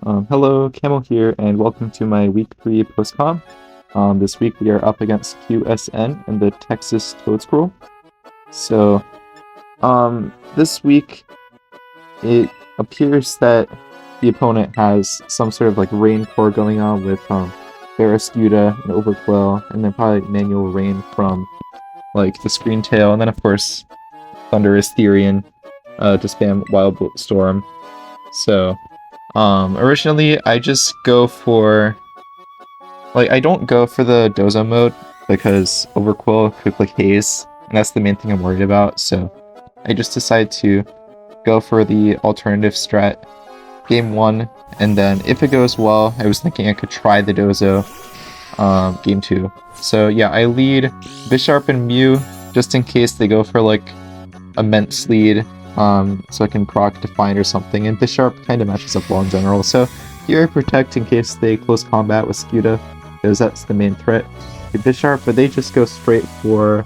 Hello, Camel here, and welcome to my week 3 postcom. This week we are up against QSN and the Texas Toad Scroll. So, this week it appears that the opponent has some sort of like rain core going on with Barraskewda and Overquill, and then probably manual rain from like the Screen Tail, and then of course Thunderous Therian to spam Wild Storm. So. Originally, I just go for... I don't go for the Dozo mode, because Overquill could click Haze, and that's the main thing I'm worried about, so I just decide to go for the alternative strat game 1, and then if it goes well, I was thinking I could try the Dozo game 2. So yeah, I lead Bisharp and Mew, just in case they go for like immense lead, so I can proc Defiant or something, and Bisharp kind of matches up well in general, so here I protect in case they close combat with Skewda, because that's the main threat to Bisharp, but they just go straight for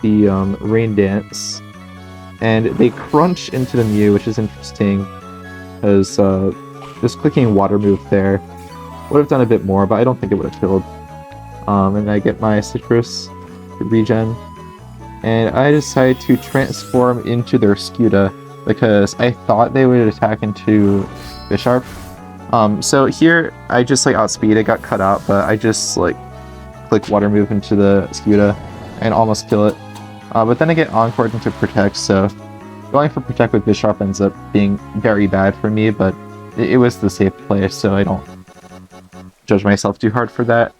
the Rain Dance, and they crunch into the Mew, which is interesting, because just clicking Water Move there would have done a bit more, but I don't think it would have killed. And I get my Citrus regen, and I decide to transform into their Skewda because I thought they would attack into Bisharp. So here I just outspeed it, got cut out, but I just click Water Move into the Skewda and almost kill it. But then I get Encored into Protect, so going for Protect with Bisharp ends up being very bad for me, but it was the safe play, so I don't judge myself too hard for that.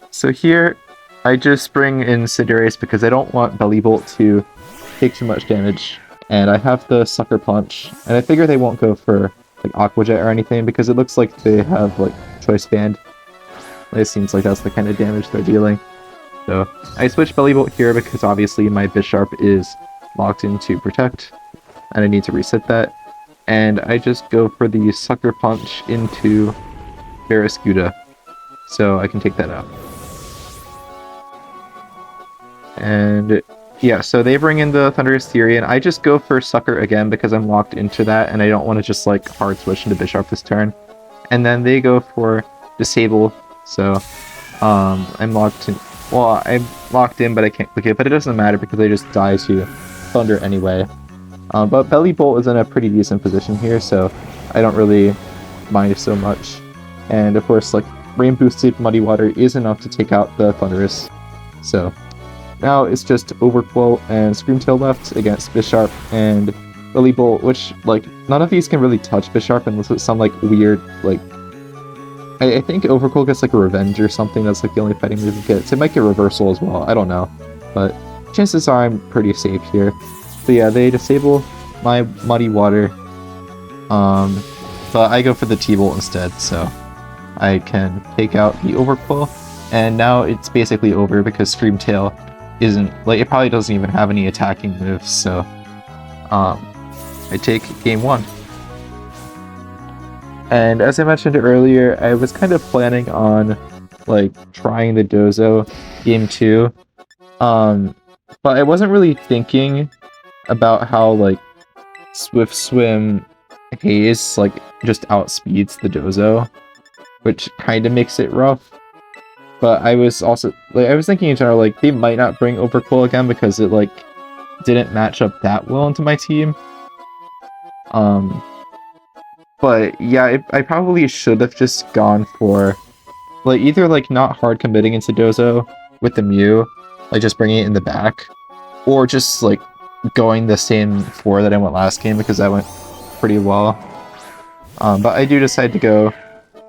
So here I just bring in Cinderace because I don't want Bellibolt to take too much damage, and I have the Sucker Punch, and I figure they won't go for Aqua Jet or anything because it looks like they have Choice Band. It seems like that's the kind of damage they're dealing. So I switch Bellibolt here because obviously my Bisharp is locked into Protect, and I need to reset that, and I just go for the Sucker Punch into Barraskewda, so I can take that out. And yeah, so they bring in the Thunderous Therian. I just go for Sucker again because I'm locked into that, and I don't want to just hard switch into Bisharp this turn. And then they go for Disable, so I'm locked in. Well, I'm locked in, but I can't click it, but it doesn't matter because I just die to Thunder anyway. But Bellibolt is in a pretty decent position here, so I don't really mind so much. And of course, Rain Boosted Muddy Water is enough to take out the Thunderous, so now it's just Overquill and Screamtail left against Bisharp and Bellibolt, which, none of these can really touch Bisharp unless it's some, weird, I think Overquill gets, a Revenge or something, that's, the only fighting move it gets. It might get Reversal as well, I don't know. But chances are I'm pretty safe here. So yeah, they disable my Muddy Water, but I go for the T-Bolt instead, so I can take out the Overquill, and now it's basically over because Screamtail isn't, it probably doesn't even have any attacking moves, so I take game 1. And as I mentioned earlier, I was kind of planning on trying the Dozo game 2, but I wasn't really thinking about how Swift Swim Haze just outspeeds the Dozo, which kind of makes it rough. But I was also, I was thinking in general, they might not bring Overquill again because it, didn't match up that well into my team. But yeah, I probably should have just gone for, either, not hard committing into Dozo with the Mew, just bringing it in the back, or just, going the same 4 that I went last game because that went pretty well. But I do decide to go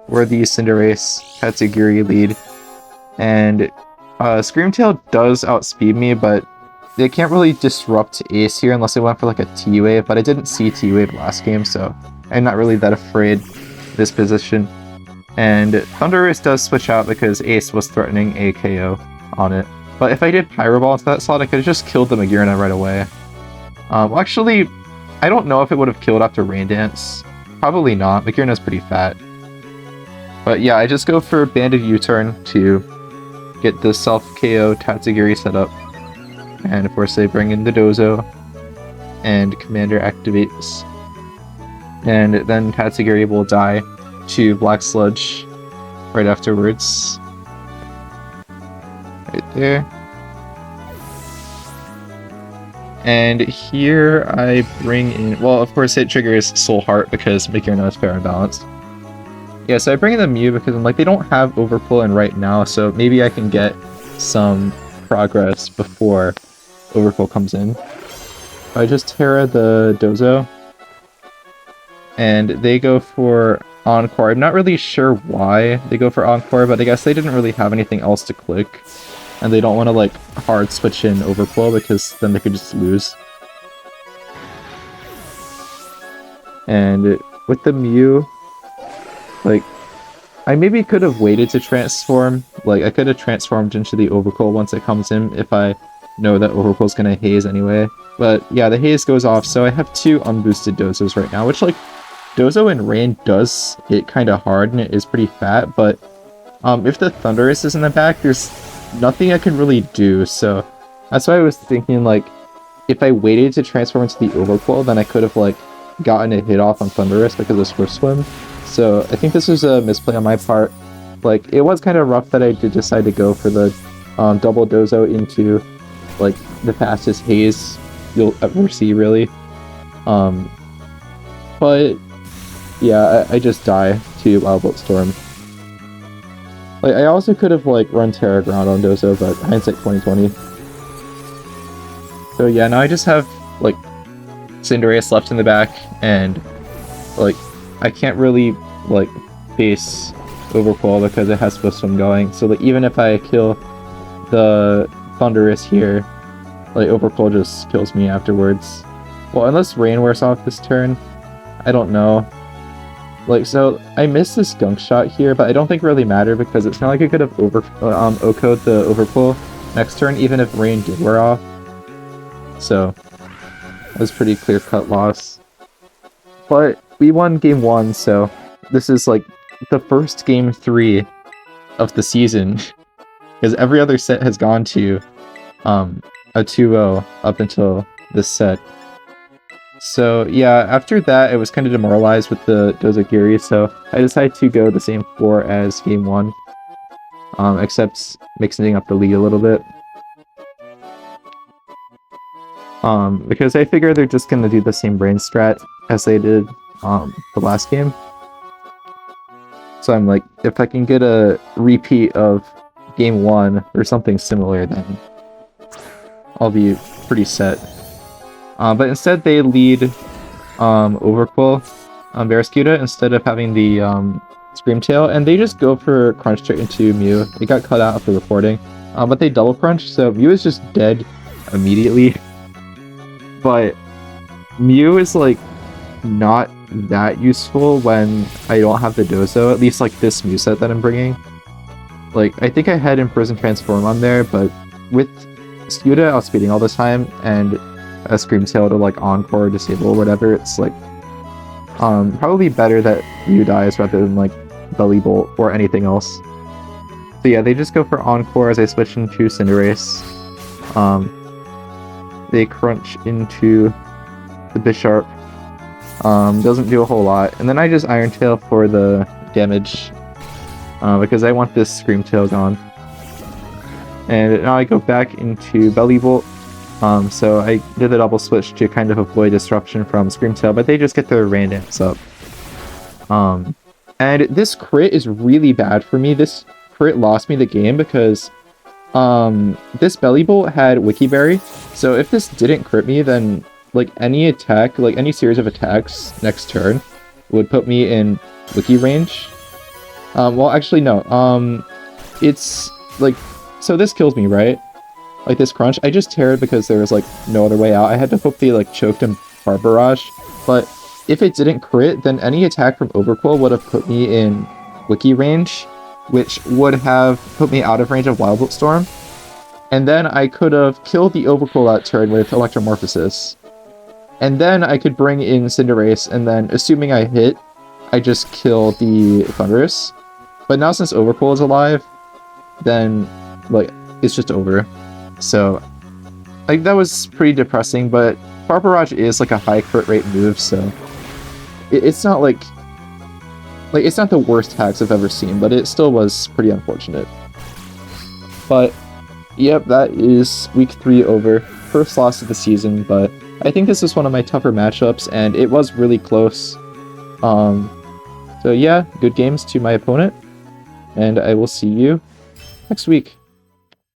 where the Cinderace Tatsugiri lead. And Screamtail does outspeed me, but they can't really disrupt Ace here unless they went for a T-Wave, but I didn't see T-Wave last game, so I'm not really that afraid of this position. And Thunderous does switch out because Ace was threatening a KO on it. But if I did Pyro Ball into that slot, I could have just killed the Magearna right away. Actually, I don't know if it would have killed after Rain Dance. Probably not, Magearna's pretty fat. But yeah, I just go for Banded U-Turn to get the self-KO Tatsugiri set up. And of course they bring in the Dozo, and Commander activates. and then Tatsugiri will die to Black Sludge right afterwards. Right there. And here I bring in, well, of course it triggers Soul Heart because make your nose fair and balanced. Yeah, so I bring in the Mew because I'm like, they don't have Overpull in right now, so maybe I can get some progress before Overpull comes in. I just Terra the Dozo, and they go for Encore. I'm not really sure why they go for Encore, but I guess they didn't really have anything else to click. And they don't want to, like, hard switch in Overflow because then they could just lose. And with the Mew, like, I maybe could have waited to transform. Like, I could have transformed into the Overcoil once it comes in if I know that Overcoil's gonna haze anyway. But yeah, the haze goes off, so I have 2 unboosted Dozos right now, which, like, Dozo in Rain does hit kind of hard and it is pretty fat, but if the Thunderous is in the back, there's nothing I can really do, so that's why I was thinking, like, if I waited to transform into the Overcoil, then I could have, like, gotten a hit off on Thunderous because of Swift Swim. So I think this was a misplay on my part. Like, it was kind of rough that I did decide to go for the double Dozo into, like, the fastest haze you'll ever see, really. But yeah, I just die to Wild Bolt Storm. Like, I also could have, like, run Terra Ground on Dozo, but hindsight 2020. So yeah, now I just have, like, Cinderace left in the back, and, like, I can't really, like, face Overcoil because it has Swift Swim going. So, like, even if I kill the Thunderous here, like, Overcoil just kills me afterwards. Well, unless Rain wears off this turn, I don't know. Like, so, I missed this Gunk Shot here, but I don't think it really mattered because it's not like I could have OHKO'd the Overpull next turn, even if Rain did wear off. So, that was pretty clear-cut loss. But we won game 1, so this is, like, the first game 3 of the season. Because every other set has gone to a 2-0 up until this set. So yeah, after that, it was kind of demoralized with the Dozagiri, so I decided to go the same floor as game 1, except mixing up the lead a little bit. Because I figure they're just gonna do the same brain strat as they did the last game. So I'm like, if I can get a repeat of game 1 or something similar, then I'll be pretty set. But instead they lead Overquill on Barraskewda instead of having the Screamtail, and they just go for Crunch straight into Mew. It got cut out of the recording, but they double Crunch, so Mew is just dead immediately. But Mew is, like, not that useful when I don't have the Dozo, at least, like, this Mew set that I'm bringing. Like, I think I had Imprison Transform on there, but with Skewda outspeeding all this time, and a Screamtail to, like, Encore, Disable, or whatever, it's, like, probably better that Mew dies rather than, like, Belly Bolt or anything else. So yeah, they just go for Encore as I switch into Cinderace. They crunch into the Bisharp. Doesn't do a whole lot. And then I just Iron Tail for the damage, because I want this Screamtail gone. And now I go back into Belly Bolt. So I did the double switch to kind of avoid disruption from Screamtail, but they just get their Rain Dance up. And this crit is really bad for me. This crit lost me the game because this Belly Bolt had Wiki Berry. So if this didn't crit me, then, like, any attack, like any series of attacks next turn would put me in Wiki range. Well, actually, no. It's, like, so this kills me, right? Like, this Crunch. I just Terra'd because there was, like, no other way out. I had to hope they, like, choked him Bar Barrage. But if it didn't crit, then any attack from Overquill would have put me in Wiki range, which would have put me out of range of Wild Bolt Storm. And then I could have killed the Overquill that turn with Electromorphosis. And then I could bring in Cinderace, and then, assuming I hit, I just kill the Thunderous. But now since Overquill is alive, then, like, it's just over. So, like, that was pretty depressing, but Bar Barrage is, like, a high crit rate move, so it's not like it's not the worst hacks I've ever seen, but it still was pretty unfortunate. But yep, that is week 3 over. First loss of the season, but I think this is one of my tougher matchups, and it was really close. So yeah, good games to my opponent, and I will see you next week.